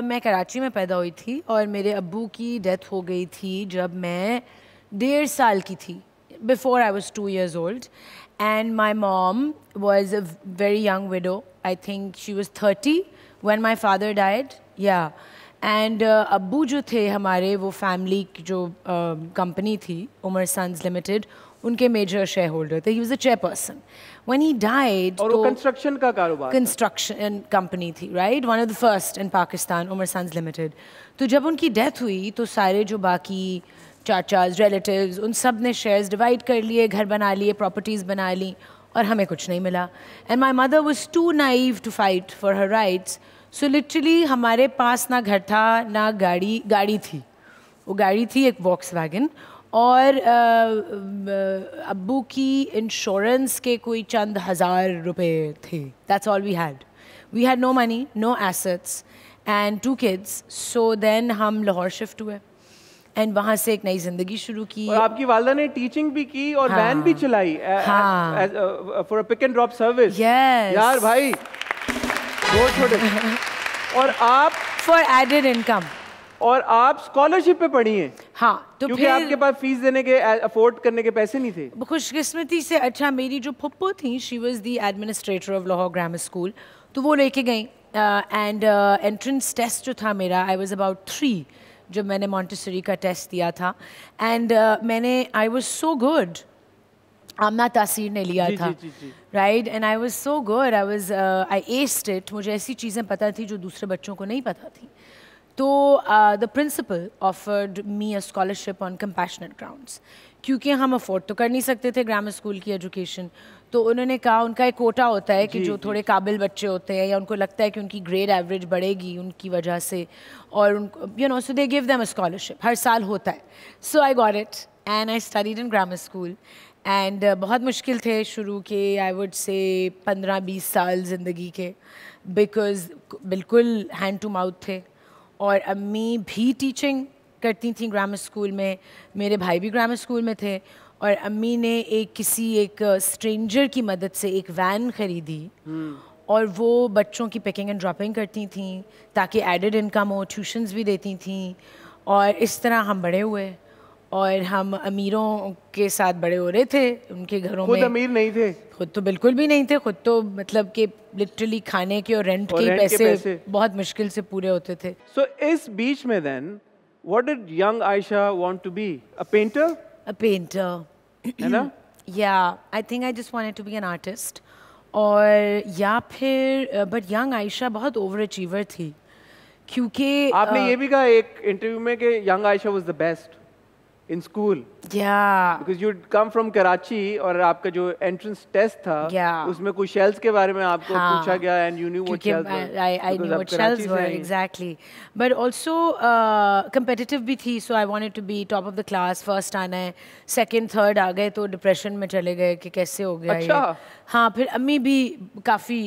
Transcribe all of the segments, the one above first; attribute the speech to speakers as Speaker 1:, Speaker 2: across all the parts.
Speaker 1: मैं कराची में पैदा हुई थी और मेरे अब्बू की डेथ हो गई थी जब मैं 1.5 साल की थी, before I was 2 years old. And my mom was a very young widow. I think she was 30 when my father died. Yeah. And अब्बू जो थे हमारे, वो फैमिली की जो कंपनी थी Umar Sons Limited, उनके मेजर शेयर होल्डर थे. He was the chairperson. When he died,
Speaker 2: और वो कंस्ट्रक्शन का कारोबार,
Speaker 1: कंस्ट्रक्शन कंपनी थी, right, one of the first in Pakistan, Umar Sons Limited. तो जब उनकी डेथ हुई तो सारे जो बाकी चाचाज, रिलेटिव्स, उन सब ने शेयर्स डिवाइड कर लिए, घर बना लिए, प्रॉपर्टीज़ बना ली, और हमें कुछ नहीं मिला. And my mother was too naive to fight for her rights. So literally हमारे पास ना घर था ना गाड़ी थी. वो गाड़ी थी एक वॉक्सवैगन, और अब्बू की इंश्योरेंस के कोई चंद हज़ार रुपए थे. That's all we had. We had no money, no assets and 2 kids. So then हम लाहौर शिफ्ट हुए एंड वहाँ से एक नई जिंदगी शुरू की.
Speaker 2: और आपकी वालदा ने टीचिंग भी की और वैन भी चलाई for a pick and drop service. यार भाई बहुत छोटे. और आप
Speaker 1: फॉर एडेड इनकम.
Speaker 2: और आप स्कॉलरशिप पे पढ़ी हैं.
Speaker 1: हाँ, तो
Speaker 2: क्योंकि आपके पास फीस देने के, अफोर्ड करने के पैसे नहीं थे.
Speaker 1: खुशकिस्मती से अच्छा मेरी जो फुप्पो थी, she was the administrator of Lahore grammar school, तो वो लेके गई. एंड एंट्रेंस टेस्ट जो था मेरा, आई वाज अबाउट 3 जब मैंने मॉन्टेसरी का टेस्ट दिया था. And I was so good. Amna Taseer ने लिया था, right, and I was so good. I asked it. मुझे ऐसी चीज़ें पता थी जो दूसरे बच्चों को नहीं पता थी. तो the principal offered me a scholarship on compassionate grounds, क्योंकि हम अफोर्ड तो कर नहीं सकते थे ग्रामर स्कूल की एजुकेशन. तो उन्होंने कहा, उनका एक कोटा होता है कि जो थोड़े काबिल बच्चे होते हैं या उनको लगता है कि उनकी ग्रेड एवरेज बढ़ेगी उनकी वजह से, और उनको you know, so they give them a scholarship. हर साल होता है. So I got it and I studied in grammar school. And बहुत मुश्किल थे शुरू के, आई वुड से 15-20 साल ज़िंदगी के, बिकॉज बिल्कुल हैंड टू माउथ थे. और अम्मी भी टीचिंग करती थी ग्रामर स्कूल में, मेरे भाई भी ग्रामर स्कूल में थे, और अम्मी ने किसी एक स्ट्रेंजर की मदद से एक वैन खरीदी और वो बच्चों की पिकिंग एंड ड्रॉपिंग करती थी ताकि एडेड इनकम हो, ट्यूशन्स भी देती थी. और इस तरह हम बड़े हुए, और हम अमीरों के साथ बड़े हो रहे थे उनके घरों में.
Speaker 2: खुद अमीर नहीं थे?
Speaker 1: खुद तो बिल्कुल भी नहीं थे. खुद तो मतलब कि लिटरली खाने के और रेंट के पैसे बहुत मुश्किल से पूरे होते थे.
Speaker 2: सो इस बीच में then what did young Ayesha want to be? A painter?
Speaker 1: A painter.
Speaker 2: है ना?
Speaker 1: Yeah, I think I just wanted to be an artist. और या फिर but young आयशा बहुत ओवर अचीवर थी, क्योंकि
Speaker 2: आपने ये भी कहा एक इंटरव्यू में कि young Ayesha was the best in school.
Speaker 1: Yeah.
Speaker 2: Because you come from Karachi और आपका जो entrance test था, उसमें कुछ shells के बारे में आपको पूछा गया and you knew what shells were.
Speaker 1: I knew what shells were, exactly. But also competitive भी थी, so I wanted to be top of the class, first आना है, second, third आ गए तो depression में चले गए कि कैसे हो गया ये. हाँ, फिर अम्मी भी काफ़ी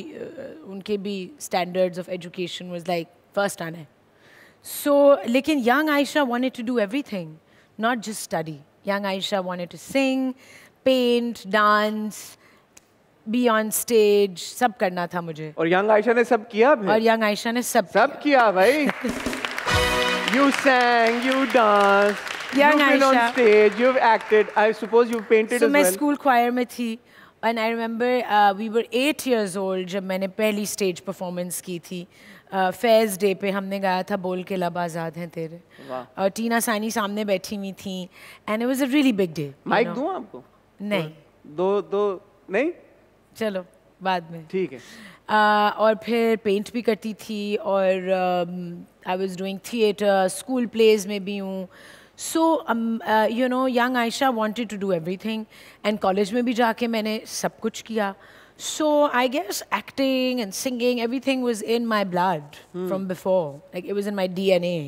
Speaker 1: उनके भी standards of education was like first आना है. So लेकिन young Aisha wanted to do everything. Not just study. Young Ayesha wanted to sing, paint, dance, be on stage. सब करना था मुझे.
Speaker 2: और young Ayesha ने सब किया भी?
Speaker 1: और young Ayesha ने सब
Speaker 2: किया भाई. You sang, you danced, you've been on stage, you've acted. I suppose you've painted as well.
Speaker 1: So मैं school choir में थी. And I remember we were 8 years old जब मैंने पहली stage performance की थी. फेयर्स डे पे हमने गाया था बोल के लब आज़ाद हैं तेरे, और टीना सानी सामने बैठी हुई थी. And it was a really big day.
Speaker 2: Mic दूं आपको?
Speaker 1: नहीं.
Speaker 2: दो नहीं,
Speaker 1: चलो बाद में.
Speaker 2: ठीक है.
Speaker 1: और फिर पेंट भी करती थी, और I was doing theatre, school plays में भी हूँ. So you know, young Ayesha wanted to do everything, and college में भी जाके मैंने सब कुछ किया. So I guess acting and singing, everything was in my blood from before. Like it was in my DNA.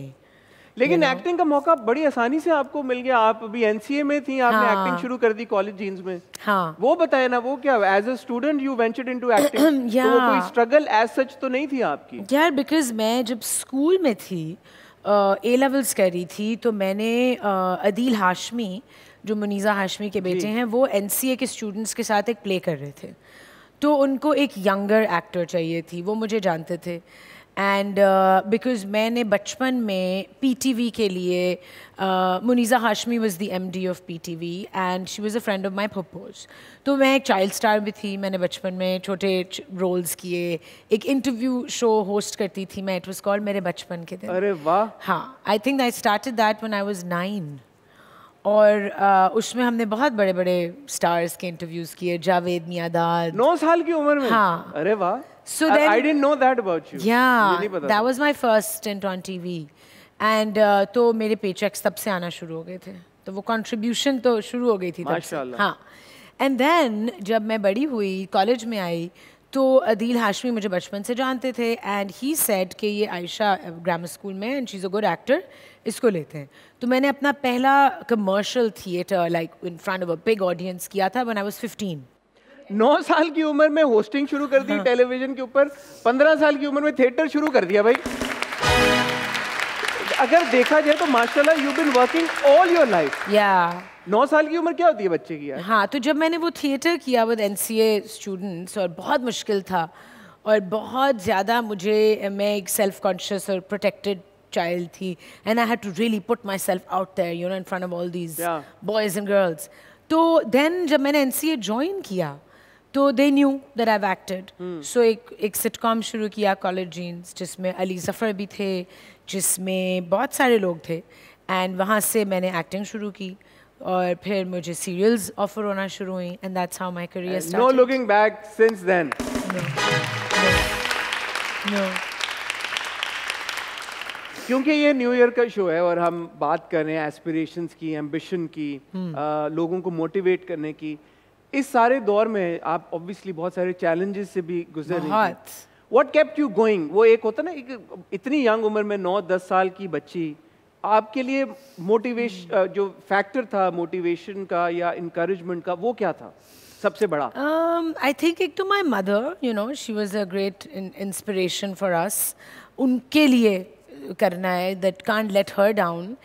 Speaker 2: लेकिन एक्टिंग का मौका बड़ी आसानी से आपको मिल गया. आप अभी एनसीए में थी, आपने एक्टिंग शुरू कर दी कॉलेज जीन्स में.
Speaker 1: हाँ.
Speaker 2: वो बताया ना, वो क्या as a student you ventured into acting. तो वो कोई स्ट्रगल एज सच तो नहीं थी आपकी?
Speaker 1: यार बिकॉज मैं जब स्कूल में थी, ए लेवल्स कर रही थी, तो मैंने अदील हाशमी, जो मुनीज़ा हाशमी के बेटे हैं, वो एनसीए के स्टूडेंट्स के साथ एक प्ले कर रहे थे. तो उनको एक यंगर एक्टर चाहिए थी, वो मुझे जानते थे. एंड बिकॉज मैंने बचपन में PTV के लिए Muniza Hashmi was the MD of PTV and she was a friend of my papa's. तो मैं एक चाइल्ड स्टार भी थी. मैंने बचपन में छोटे रोल्स किए. एक इंटरव्यू शो होस्ट करती थी मैं. इट वॉज कॉल्ड मेरे बचपन के दिन.
Speaker 2: अरे वाह.
Speaker 1: हाँ, आई think I started that when I was 9. और उसमें हमने बहुत बड़े बड़े स्टार्स के इंटरव्यूज किए. जावेद मियादाद
Speaker 2: 9 साल की उम्र में.
Speaker 1: हाँ.
Speaker 2: अरे वाह.
Speaker 1: So then,
Speaker 2: I didn't know that about you.
Speaker 1: Yeah, that was my first stint on TV. And तो मेरे paychecks तब से आना शुरू हो गए थे. तो वो contribution तो शुरू हो गई थी तब से. हाँ. And then जब मैं बड़ी हुई, कॉलेज में आई, तो अदील हाशमी मुझे बचपन से जानते थे. And he said कि ये आयशा ग्रामर स्कूल में and she's a good actor, इसको लेते हैं. तो मैंने अपना पहला commercial theater like in front of a big audience किया था when I was 15.
Speaker 2: 9 साल की उम्र में होस्टिंग शुरू कर दी टेलीविजन के ऊपर. 15 साल की उम्र में थिएटर शुरू कर दिया भाई. अगर देखा जाए तो माशाल्लाह you been working all your life.
Speaker 1: या
Speaker 2: 9 साल की उम्र क्या होती है बच्चे की यार.
Speaker 1: हाँ, तो जब मैंने वो थिएटर किया विद NCA स्टूडेंट्स और बहुत मुश्किल था और बहुत ज़्यादा मैं एक सेल्फ कॉन्शियस और प्रोटेक्टेड चाइल्ड थी. And I had to really put myself out there you know in front of all these boys and girls. तो देन जब मैंने NCA ज्वाइन किया तो they knew that I have acted. So एक sitcom शुरू किया college jeans जिसमें अली ज़फ़र भी थे, जिसमें बहुत सारे लोग थे. एंड वहाँ से मैंने एक्टिंग शुरू की और फिर मुझे सीरियल्स ऑफर होना शुरू हुई. And that's how my career started.
Speaker 2: No looking back since then.
Speaker 1: No.
Speaker 2: क्योंकि ये न्यू ईयर का शो है और हम बात कर रहे हैं एस्पिरेशंस की, एम्बिशन की, लोगों को मोटिवेट करने की. इस सारे दौर में आप ऑब्वियसली बहुत सारे चैलेंजेस से भी गुजर रही हैं. What kept you going? वो एक होता ना, इतनी यंग उम्र में 9-10 साल की बच्ची, आपके लिए मोटिवेशन जो फैक्टर था मोटिवेशन का या इनकरेजमेंट का, वो क्या था सबसे बड़ा?
Speaker 1: आई थिंक एक तो my mother, you know, she was a great inspiration for us. उनके लिए करना है, that can't let her down.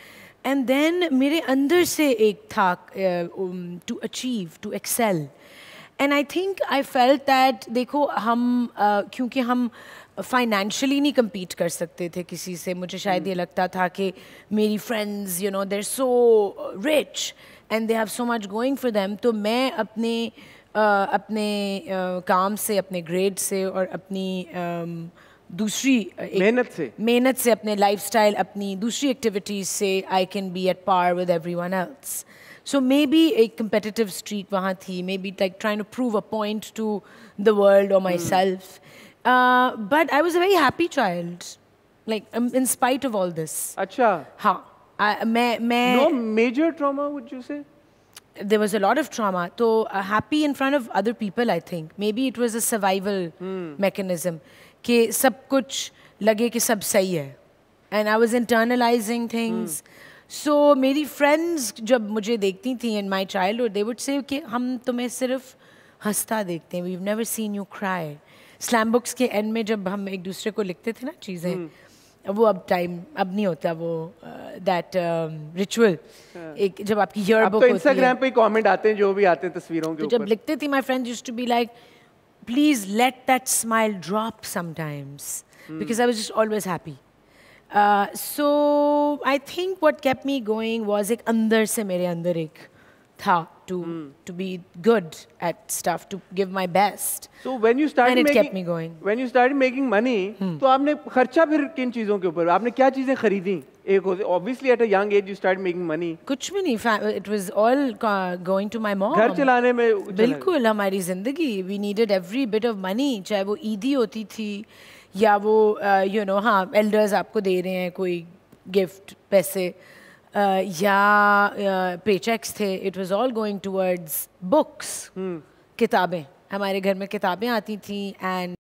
Speaker 1: And then मेरे अंदर से एक था to achieve, to excel. And I think I felt that देखो हम क्योंकि हम फाइनेंशियली नहीं कम्पीट कर सकते थे किसी से. मुझे शायद ये लगता था कि मेरी friends you know they are so rich and they have so much going for them. तो मैं अपने काम से, अपने ग्रेड से और अपनी दूसरी मेहनत से अपने लाइफस्टाइल, अपनी दूसरी एक्टिविटीज़ से I can be at par with everyone else. So maybe एक competitive streak वहाँ थी, maybe like trying to prove a point to the world और myself. But I was a very happy child like in spite of all this.
Speaker 2: अच्छा.
Speaker 1: हाँ, मैं
Speaker 2: नो major trauma would you say?
Speaker 1: There was a lot of trauma. So happy in front of other people, I think. Maybe it was a survival mechanism. कि सब कुछ लगे कि सब सही है. And I was internalizing things. So मेरी friends जब मुझे देखती थी in my childhood, they would say कि हम तुम्हें सिर्फ हंसता देखते हैं. We've never seen you cry. Slam books के end में जब हम एक दूसरे को लिखते थे ना चीज़ें, वो अब नहीं होता वो दैट रिचुअल. एक जब आपकी ईयर बुक
Speaker 2: होती है, इंस्टाग्राम पे कमेंट आते हैं जो भी आते हैं तस्वीरों के ऊपर.
Speaker 1: जब लिखते थी, my friends used to be like, please let that smile drop sometimes, because I was just always happy. So I think what kept me going was एक अंदर से मेरे अंदर एक था to be good at stuff, to give my best.
Speaker 2: So when you started
Speaker 1: and it
Speaker 2: making,
Speaker 1: kept me going.
Speaker 2: When you started making money, तो आपने खर्चा फिर किन चीजों के ऊपर, आपने क्या चीजें खरीदी? एक obviously at a young age you started making money.
Speaker 1: कुछ भी नहीं, it was all going to my mom.
Speaker 2: घर चलाने में
Speaker 1: बिल्कुल हमारी जिंदगी, we needed every bit of money, चाहे वो ईदी होती थी या वो you know, हाँ elders आपको दे रहे हैं कोई गिफ्ट, पैसे, या पेचेक्स थे. It was all going towards books, किताबें. हमारे घर में किताबें आती थी. एंड